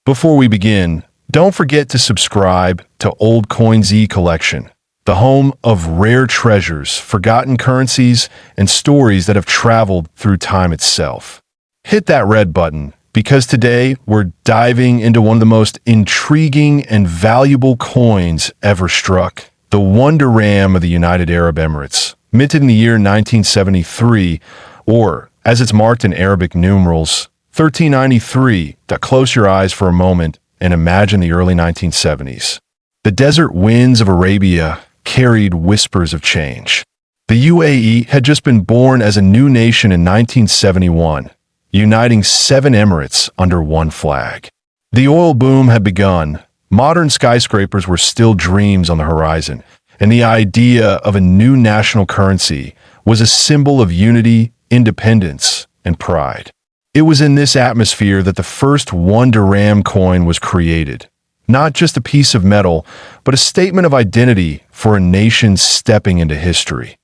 Before we begin, don't forget to subscribe to Old COIN ZEE Collection, the home of rare treasures, forgotten currencies, and stories that have traveled through time itself. Hit that red button because today we're diving into one of the most intriguing and valuable coins ever struck, the Dirham of the United Arab Emirates, minted in the year 1973, or, as it's marked in Arabic numerals, 1393. Close your eyes for a moment and imagine the early 1970s. The desert winds of Arabia carried whispers of change. The UAE had just been born as a new nation in 1971, uniting 7 emirates under one flag. The oil boom had begun, modern skyscrapers were still dreams on the horizon, and the idea of a new national currency was a symbol of unity, independence, and pride. It was in this atmosphere that the first 1 dirham coin was created, not just a piece of metal, but a statement of identity for a nation stepping into history.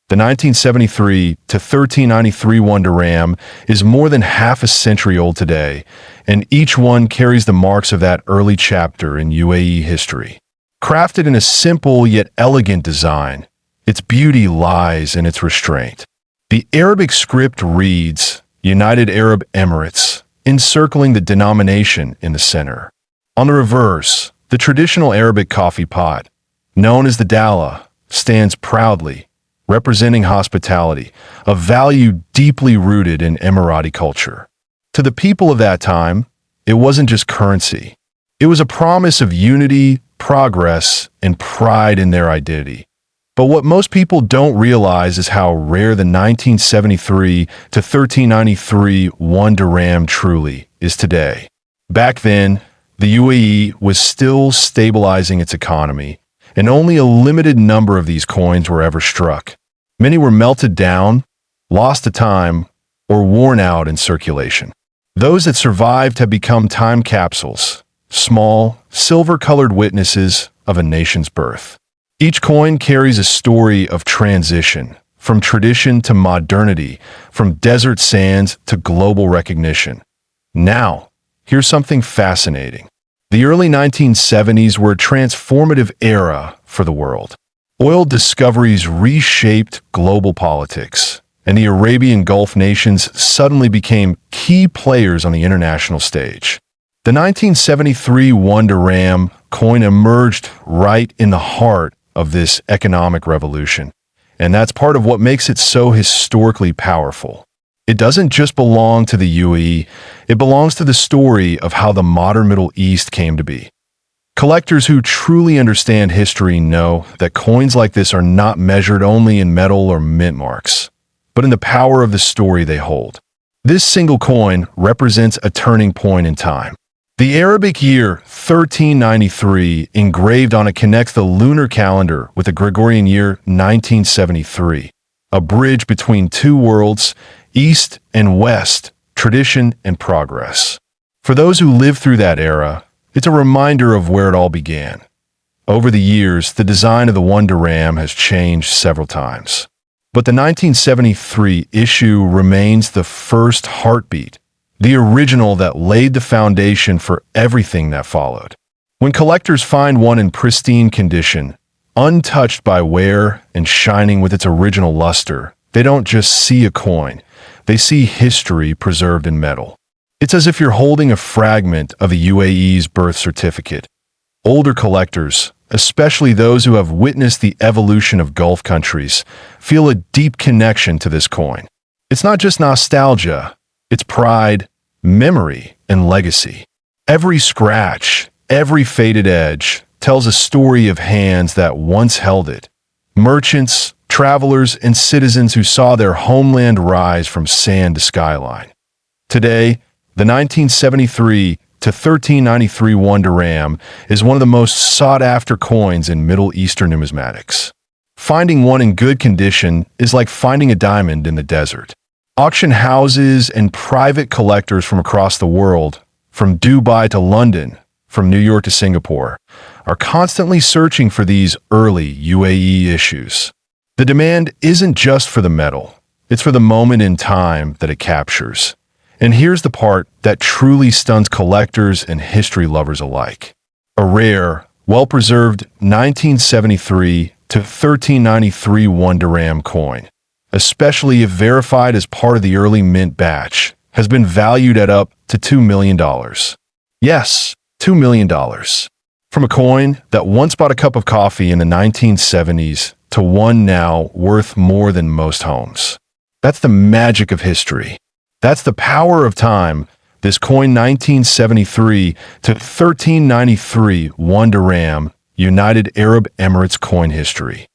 The 1973 to 1393 1 dirham is more than half a century old today, and each one carries the marks of that early chapter in UAE history. Crafted in a simple yet elegant design, its beauty lies in its restraint. The Arabic script reads, United Arab Emirates, encircling the denomination in the center. On the reverse, the traditional Arabic coffee pot, known as the dala, stands proudly, representing hospitality, a value deeply rooted in Emirati culture. To the people of that time, it wasn't just currency. It was a promise of unity, progress, and pride in their identity. But what most people don't realize is how rare the 1973 to 1393 1 dirham truly is today. Back then, the UAE was still stabilizing its economy, and only a limited number of these coins were ever struck. Many were melted down, lost to time, or worn out in circulation. Those that survived have become time capsules, small, silver-colored witnesses of a nation's birth. Each coin carries a story of transition, from tradition to modernity, from desert sands to global recognition. Now, here's something fascinating. The early 1970s were a transformative era for the world. Oil discoveries reshaped global politics, and the Arabian Gulf nations suddenly became key players on the international stage. The 1973 1 dirham coin emerged right in the heart of this economic revolution, and that's part of what makes it so historically powerful. It doesn't just belong to the UAE, it belongs to the story of how the modern Middle East came to be. Collectors who truly understand history know that coins like this are not measured only in metal or mint marks, but in the power of the story they hold. This single coin represents a turning point in time. The Arabic year 1393 engraved on it connects the lunar calendar with the Gregorian year 1973, a bridge between two worlds, East and West, tradition and progress. For those who lived through that era, it's a reminder of where it all began. Over the years, the design of the 1 dirham has changed several times, but the 1973 issue remains the first heartbeat, the original that laid the foundation for everything that followed. When collectors find one in pristine condition, untouched by wear and shining with its original luster, they don't just see a coin, they see history preserved in metal. It's as if you're holding a fragment of the UAE's birth certificate. Older collectors, especially those who have witnessed the evolution of Gulf countries, feel a deep connection to this coin. It's not just nostalgia, it's pride, memory, and legacy. Every scratch, every faded edge tells a story of hands that once held it. Merchants, travelers, and citizens who saw their homeland rise from sand to skyline. Today, the 1973 to 1393 1 dirham is one of the most sought-after coins in Middle Eastern numismatics. Finding one in good condition is like finding a diamond in the desert. Auction houses and private collectors from across the world, from Dubai to London, from New York to Singapore, are constantly searching for these early UAE issues. The demand isn't just for the metal, it's for the moment in time that it captures. And here's the part that truly stuns collectors and history lovers alike. A rare, well-preserved 1973 to 1393 1 Dirham coin, especially if verified as part of the early mint batch, has been valued at up to $2 million. Yes, $2 million. From a coin that once bought a cup of coffee in the 1970s to one now worth more than most homes. That's the magic of history. That's the power of time. This coin 1973 to 1393 1 Dirham, United Arab Emirates coin history.